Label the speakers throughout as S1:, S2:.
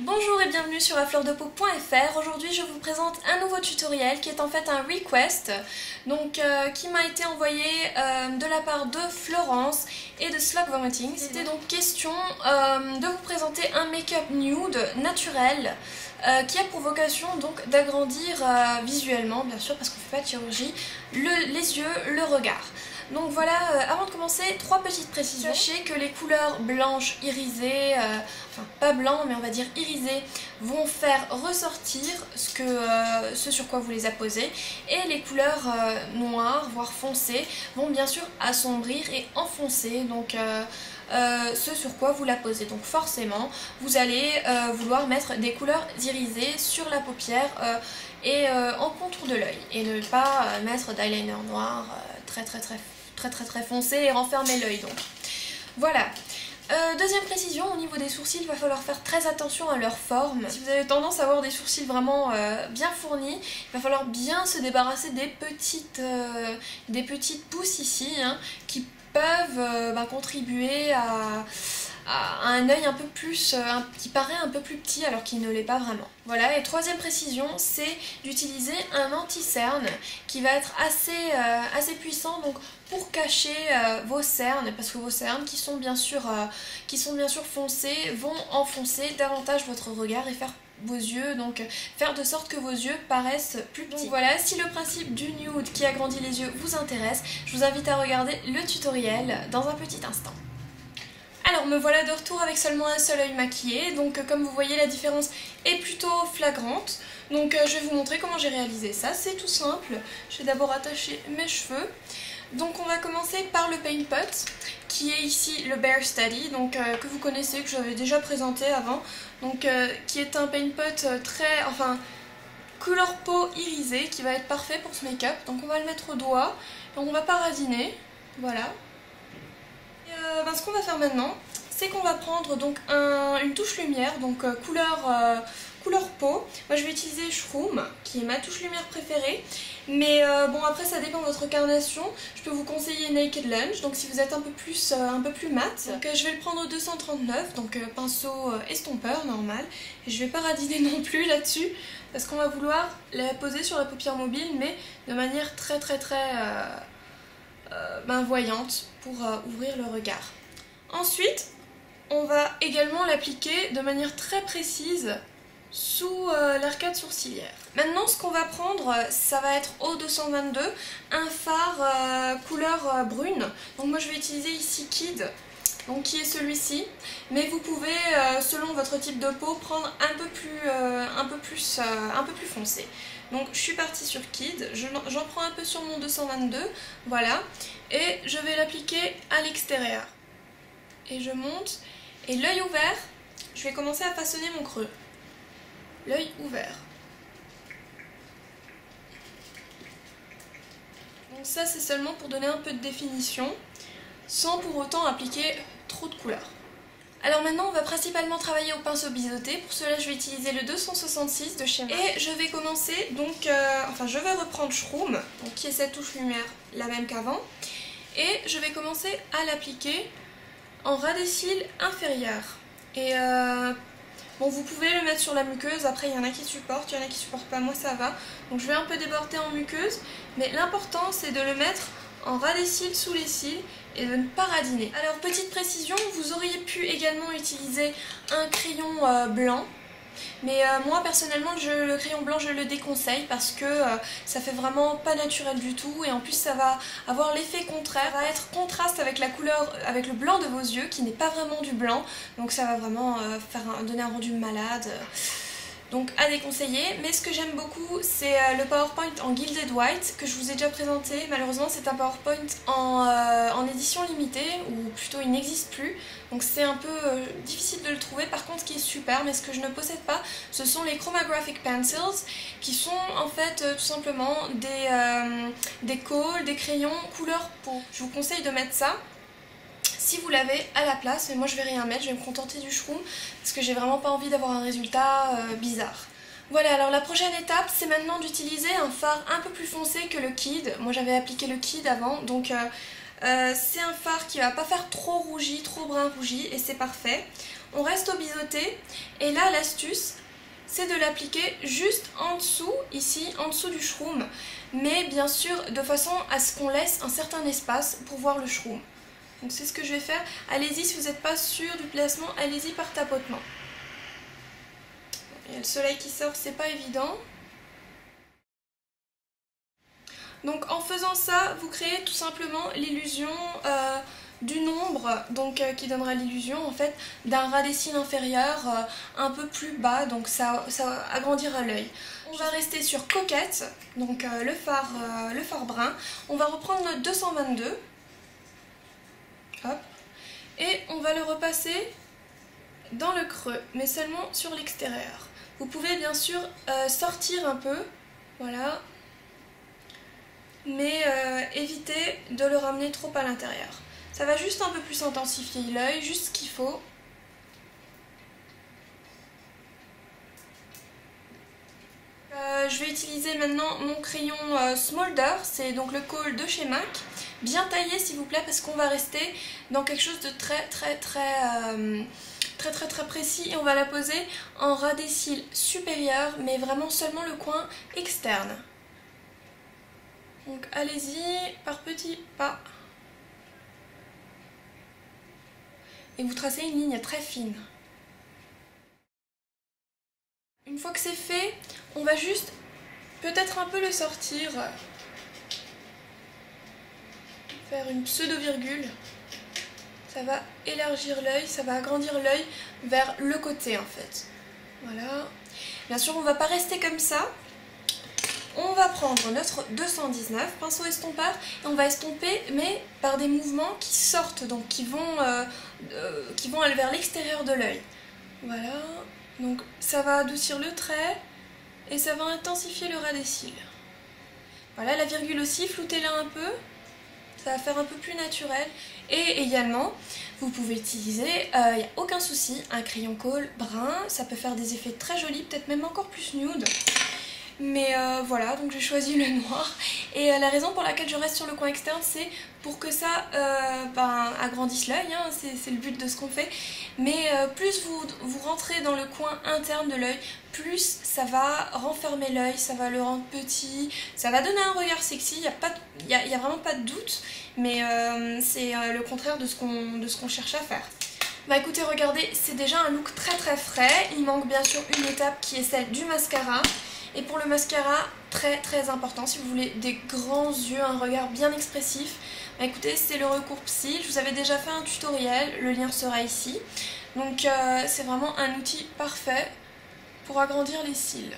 S1: Bonjour et bienvenue sur afleurdepeau.fr. Aujourd'hui je vous présente un nouveau tutoriel qui est en fait un request qui m'a été envoyé de la part de Florence et de Slug Vomiting. C'était donc question de vous présenter un make-up nude naturel qui a pour vocation donc d'agrandir visuellement, bien sûr parce qu'on ne fait pas de chirurgie, les yeux, le regard. Donc voilà, avant de commencer, trois petites précisions. Sachez que les couleurs blanches irisées, enfin pas blanc mais on va dire irisées, vont faire ressortir ce sur quoi vous les apposez. Et les couleurs noires, voire foncées, vont bien sûr assombrir et enfoncer donc, ce sur quoi vous la posez. Donc forcément, vous allez vouloir mettre des couleurs irisées sur la paupière et en contour de l'œil. Et ne pas mettre d'eyeliner noir très foncé et renfermer l'œil donc. Voilà. Deuxième précision, au niveau des sourcils, il va falloir faire très attention à leur forme. Si vous avez tendance à avoir des sourcils vraiment bien fournis, il va falloir bien se débarrasser des petites pousses ici qui peuvent contribuer à un œil un peu plus, qui paraît un peu plus petit alors qu'il ne l'est pas vraiment. Voilà, et troisième précision, c'est d'utiliser un anti-cerne qui va être assez puissant donc pour cacher vos cernes, parce que vos cernes qui sont bien sûr foncées vont enfoncer davantage votre regard et faire vos yeux, donc faire de sorte que vos yeux paraissent plus petits. Donc voilà, si le principe du nude qui agrandit les yeux vous intéresse, je vous invite à regarder le tutoriel dans un petit instant. Alors me voilà de retour avec seulement un seul œil maquillé, donc comme vous voyez la différence est plutôt flagrante. Donc je vais vous montrer comment j'ai réalisé ça, c'est tout simple. Je vais d'abord attacher mes cheveux. Donc on va commencer par le Paint Pot, qui est ici le Bare Study, donc que vous connaissez, que j'avais déjà présenté avant. Donc qui est un Paint Pot couleur peau irisée, qui va être parfait pour ce make-up. Donc on va le mettre au doigt, donc on va pas radiner, voilà. Ce qu'on va faire maintenant, c'est qu'on va prendre donc une touche lumière, donc couleur peau. Moi je vais utiliser Shroom, qui est ma touche lumière préférée. Mais bon, après ça dépend de votre carnation. Je peux vous conseiller Naked Lunch, donc si vous êtes un peu plus mat. Donc je vais le prendre au 239, donc pinceau estompeur normal. Et je vais pas radiner non plus là-dessus, parce qu'on va vouloir la poser sur la paupière mobile, mais de manière très voyante pour ouvrir le regard. Ensuite, on va également l'appliquer de manière très précise sous l'arcade sourcilière. Maintenant, ce qu'on va prendre, ça va être au 222, un fard couleur brune. Donc moi je vais utiliser ici Kid, donc qui est celui-ci, mais vous pouvez, selon votre type de peau, prendre un peu plus foncé. Donc je suis partie sur Kid, j'en prends un peu sur mon 222, voilà, et je vais l'appliquer à l'extérieur. Et je monte, et l'œil ouvert, je vais commencer à façonner mon creux. L'œil ouvert. Donc ça c'est seulement pour donner un peu de définition, sans pour autant appliquer trop de couleurs. Alors maintenant on va principalement travailler au pinceau biseauté. Pour cela je vais utiliser le 266 de chez MAC. Et je vais commencer donc, je vais reprendre Shroom, donc qui est cette touche lumière, la même qu'avant. Et je vais commencer à l'appliquer en ras des cils inférieurs. Et bon, vous pouvez le mettre sur la muqueuse, après il y en a qui supportent, il y en a qui supportent pas, moi ça va. Donc je vais un peu déborder en muqueuse, mais l'important c'est de le mettre en ras des cils, sous les cils, et de ne pas radiner. Alors petite précision, vous auriez pu également utiliser un crayon blanc, mais moi personnellement le crayon blanc je le déconseille parce que ça fait vraiment pas naturel du tout, et en plus ça va avoir l'effet contraire, ça va être contraste avec la couleur, avec le blanc de vos yeux qui n'est pas vraiment du blanc, donc ça va vraiment donner un rendu malade. Donc à déconseiller, mais ce que j'aime beaucoup c'est le PowerPoint en Gilded White que je vous ai déjà présenté. Malheureusement c'est un PowerPoint en édition limitée, ou plutôt il n'existe plus, donc c'est un peu difficile de le trouver. Par contre ce qui est super, mais ce que je ne possède pas, ce sont les Chromographic Pencils, qui sont en fait tout simplement des cols, des crayons couleur peau. Je vous conseille de mettre ça si vous l'avez à la place, mais moi je vais rien mettre, je vais me contenter du Shroom parce que j'ai vraiment pas envie d'avoir un résultat bizarre. Voilà, alors la prochaine étape c'est maintenant d'utiliser un fard un peu plus foncé que le Kid. Moi j'avais appliqué le Kid avant, donc C'est un fard qui va pas faire trop rougi, trop brun rougi et c'est parfait. On reste au biseauté et là l'astuce c'est de l'appliquer juste en dessous, ici, en dessous du shroom. Mais bien sûr de façon à ce qu'on laisse un certain espace pour voir le shroom. Donc c'est ce que je vais faire. Allez-y si vous n'êtes pas sûr du placement, allez-y par tapotement. Il y a le soleil qui sort, c'est pas évident. Donc en faisant ça, vous créez tout simplement l'illusion du nombre, donc qui donnera l'illusion en fait d'un ras des cils inférieur un peu plus bas, donc ça agrandira l'œil. On va rester sur coquette, donc le fard brun. On va reprendre notre 222. Hop. Et on va le repasser dans le creux, mais seulement sur l'extérieur. Vous pouvez bien sûr sortir un peu, voilà, mais évitez de le ramener trop à l'intérieur. Ça va juste un peu plus intensifier l'œil, juste ce qu'il faut. Je vais utiliser maintenant mon crayon Smolder, c'est donc le kohl de chez MAC. Bien taillé s'il vous plaît parce qu'on va rester dans quelque chose de très précis et on va la poser en ras des cils supérieur mais vraiment seulement le coin externe. Donc allez-y par petits pas. Et vous tracez une ligne très fine. Une fois que c'est fait, on va juste peut-être un peu le sortir. Faire une pseudo-virgule. Ça va élargir l'œil, ça va agrandir l'œil vers le côté en fait. Voilà. Bien sûr, on ne va pas rester comme ça. On va prendre notre 219, pinceau estompeur, et on va estomper, mais par des mouvements qui sortent, donc qui vont aller vers l'extérieur de l'œil. Voilà. Donc ça va adoucir le trait et ça va intensifier le ras des cils. Voilà, la virgule aussi, floutez-la un peu. Ça va faire un peu plus naturel. Et également, vous pouvez utiliser, il n'y a aucun souci, un crayon kohl brun. Ça peut faire des effets très jolis, peut-être même encore plus nude. Mais voilà, donc j'ai choisi le noir. Et la raison pour laquelle je reste sur le coin externe, c'est pour que ça agrandisse l'œil, hein, c'est le but de ce qu'on fait. Mais plus vous rentrez dans le coin interne de l'œil, plus ça va renfermer l'œil, ça va le rendre petit, ça va donner un regard sexy, il n'y a vraiment pas de doute, mais c'est le contraire de ce qu'on cherche à faire. Bah écoutez, regardez, c'est déjà un look très frais, il manque bien sûr une étape qui est celle du mascara. Et pour le mascara, très important, si vous voulez des grands yeux, un regard bien expressif, bah écoutez, c'est le recourbe-cils. Je vous avais déjà fait un tutoriel, le lien sera ici. Donc c'est vraiment un outil parfait pour agrandir les cils.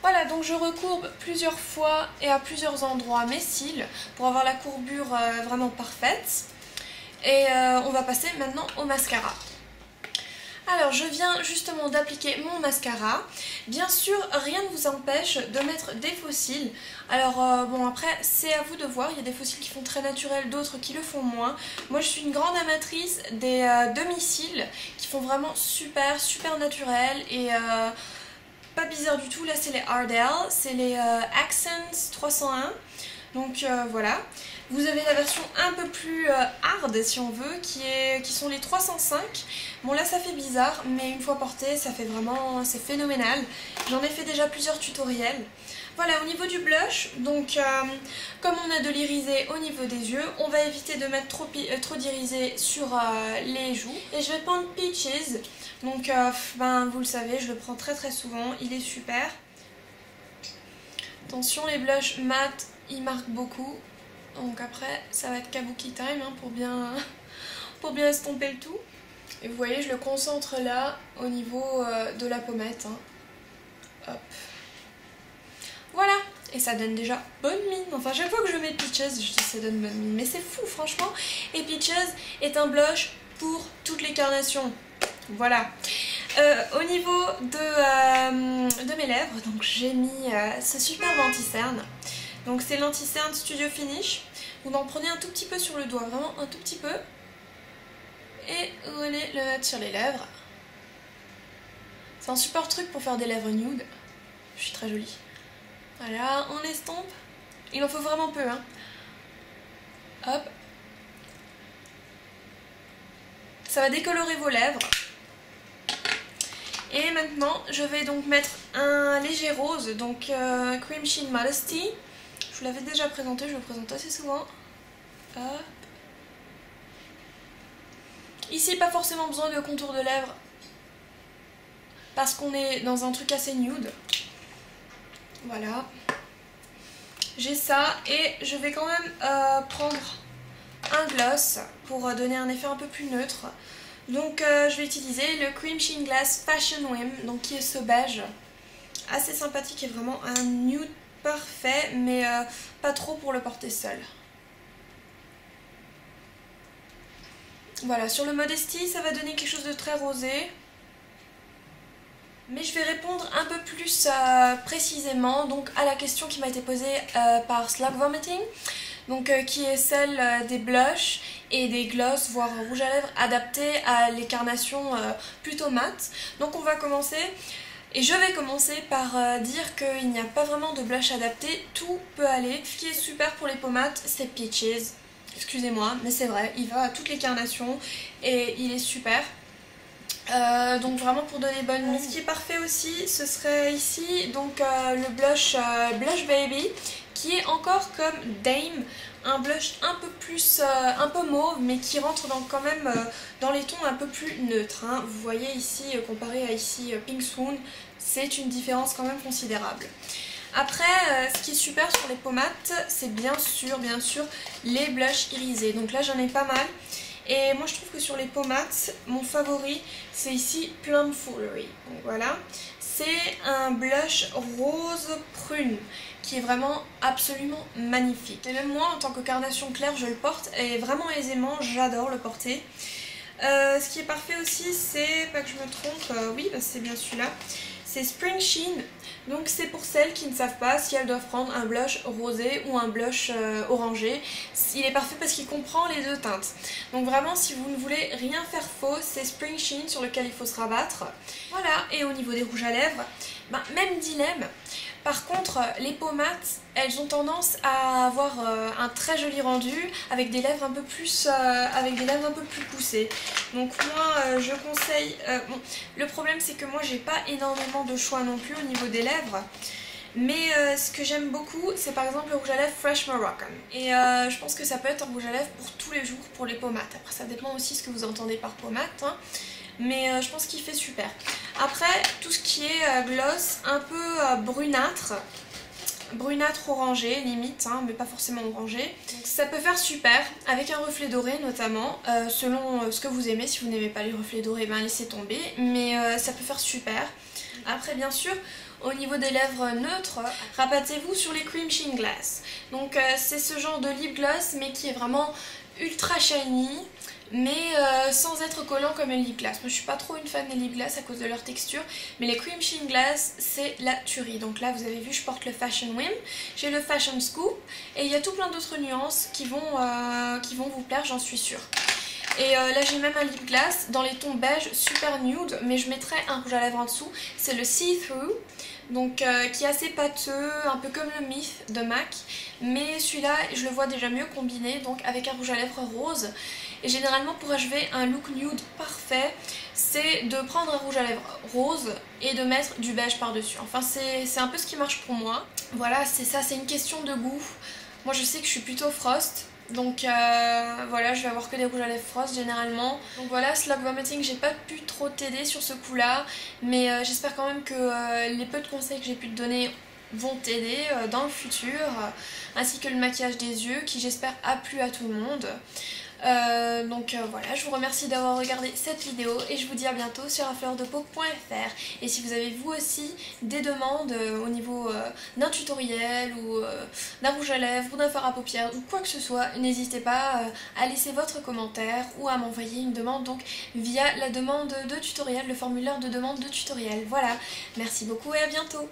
S1: Voilà, donc je recourbe plusieurs fois et à plusieurs endroits mes cils pour avoir la courbure vraiment parfaite. Et on va passer maintenant au mascara. Alors je viens justement d'appliquer mon mascara. Bien sûr, rien ne vous empêche de mettre des faux cils. Alors bon, après c'est à vous de voir, il y a des faux cils qui font très naturel, d'autres qui le font moins. Moi je suis une grande amatrice des demi-cils qui font vraiment super naturels et pas bizarre du tout. Là c'est les Ardell, c'est les Accents 301. Donc voilà, vous avez la version un peu plus hard si on veut, qui sont les 305. Bon là ça fait bizarre, mais une fois porté ça fait vraiment, c'est phénoménal. J'en ai fait déjà plusieurs tutoriels. Voilà, au niveau du blush, donc comme on a de l'irisé au niveau des yeux, on va éviter de mettre trop d'irisé sur les joues. Et je vais prendre Peaches, donc vous le savez, je le prends très souvent, il est super. Attention, les blushs mat, ils marquent beaucoup. Donc après, ça va être kabuki time hein, pour bien estomper le tout. Et vous voyez, je le concentre là, au niveau de la pommette. Hein. Hop. Voilà. Et ça donne déjà bonne mine. Enfin, chaque fois que je mets Peaches, je dis que ça donne bonne mine. Mais c'est fou, franchement. Et Peaches est un blush pour toutes les carnations. Voilà. Au niveau de mes lèvres, donc j'ai mis ce superbe anti-cerne. Donc c'est l'anti-cerne Studio Finish. Vous en prenez un tout petit peu sur le doigt, vraiment un tout petit peu. Et vous allez le mettre sur les lèvres. C'est un super truc pour faire des lèvres nude. Je suis très jolie. Voilà, on estompe. Il en faut vraiment peu, hein. Hop. Ça va décolorer vos lèvres. Et maintenant, je vais donc mettre un léger rose, donc Cream Sheen Modesty. Je vous l'avais déjà présenté, je le présente assez souvent. Hop. Ici, pas forcément besoin de contour de lèvres, parce qu'on est dans un truc assez nude. Voilà. J'ai ça, et je vais quand même prendre un gloss pour donner un effet un peu plus neutre. Donc je vais utiliser le Cream Sheen Glass Fashion Whim, donc qui est ce beige. Assez sympathique et vraiment un nude parfait, mais pas trop pour le porter seul. Voilà, sur le Modesty, ça va donner quelque chose de très rosé. Mais je vais répondre un peu plus précisément donc, à la question qui m'a été posée par Slug Vomiting. Donc, qui est celle des blushs et des gloss, voire rouge à lèvres adaptés à les carnations plutôt mates. Donc on va commencer. Et je vais commencer par dire qu'il n'y a pas vraiment de blush adapté, tout peut aller. Ce qui est super pour les pommades, c'est Peaches. Excusez-moi, mais c'est vrai, il va à toutes les carnations et il est super. Donc vraiment pour donner bonne mine. Ce qui est parfait aussi, ce serait ici donc le blush Blush Baby, qui est encore comme Dame, un blush un peu plus, un peu mauve, mais qui rentre quand même dans les tons un peu plus neutres. Hein. Vous voyez ici, comparé à ici Pink Swoon, c'est une différence quand même considérable. Après, ce qui est super sur les pommades, c'est bien sûr les blushs irisés. Donc là j'en ai pas mal. Et moi je trouve que sur les pommades, mon favori c'est ici Plum Foolery. Donc voilà, c'est un blush rose prune qui est vraiment absolument magnifique. Et même moi en tant que carnation claire je le porte et vraiment aisément, j'adore le porter. Ce qui est parfait aussi c'est, pas que je me trompe, oui bah c'est bien celui-là, c'est Spring Sheen. Donc c'est pour celles qui ne savent pas si elles doivent prendre un blush rosé ou un blush orangé. Il est parfait parce qu'il comprend les deux teintes. Donc vraiment si vous ne voulez rien faire faux, c'est Spring Sheen sur lequel il faut se rabattre. Voilà, et au niveau des rouges à lèvres, ben, même dilemme. Par contre, les pommades, elles ont tendance à avoir un très joli rendu avec des lèvres un peu plus, poussées. Donc moi, je conseille... bon, le problème, c'est que moi, j'ai pas énormément de choix non plus au niveau des lèvres. Mais ce que j'aime beaucoup, c'est par exemple le rouge à lèvres Fresh Moroccan. Et je pense que ça peut être un rouge à lèvres pour tous les jours pour les pommades. Après, ça dépend aussi ce que vous entendez par pommade. Hein. Mais je pense qu'il fait super. Après, tout ce qui est gloss un peu brunâtre orangé limite, hein, mais pas forcément orangé. Donc, ça peut faire super, avec un reflet doré notamment, selon ce que vous aimez. Si vous n'aimez pas les reflets dorés, ben laissez tomber, mais ça peut faire super. Après bien sûr, au niveau des lèvres neutres, rabattez-vous sur les Cream Sheen Glass. Donc c'est ce genre de lip gloss mais qui est vraiment ultra shiny, mais sans être collant comme les lip gloss. Moi je suis pas trop une fan des lip gloss à cause de leur texture, mais les Cream Sheen Glass c'est la tuerie. Donc là vous avez vu, je porte le Fashion Whim, j'ai le Fashion Scoop, et il y a tout plein d'autres nuances qui vont vous plaire, j'en suis sûre. Et là j'ai même un lip gloss dans les tons beige super nude, mais je mettrai un rouge à lèvres en dessous, c'est le See Through, donc qui est assez pâteux, un peu comme le Myth de MAC, mais celui-là je le vois déjà mieux combiné, donc avec un rouge à lèvres rose. Et généralement pour achever un look nude parfait, c'est de prendre un rouge à lèvres rose et de mettre du beige par dessus. Enfin c'est un peu ce qui marche pour moi. Voilà, c'est ça, c'est une question de goût. Moi je sais que je suis plutôt frost. Donc voilà, je vais avoir que des rouges à lèvres frost généralement. Donc voilà, Slug Vomiting, j'ai pas pu trop t'aider sur ce coup là, mais j'espère quand même que les peu de conseils que j'ai pu te donner vont t'aider dans le futur, ainsi que le maquillage des yeux qui j'espère a plu à tout le monde. Donc voilà, je vous remercie d'avoir regardé cette vidéo et je vous dis à bientôt sur afleurdepeau.fr. Et si vous avez vous aussi des demandes au niveau d'un tutoriel ou d'un rouge à lèvres ou d'un fard à paupières ou quoi que ce soit, n'hésitez pas à laisser votre commentaire ou à m'envoyer une demande donc via la demande de tutoriel, le formulaire de demande de tutoriel. Voilà, merci beaucoup et à bientôt.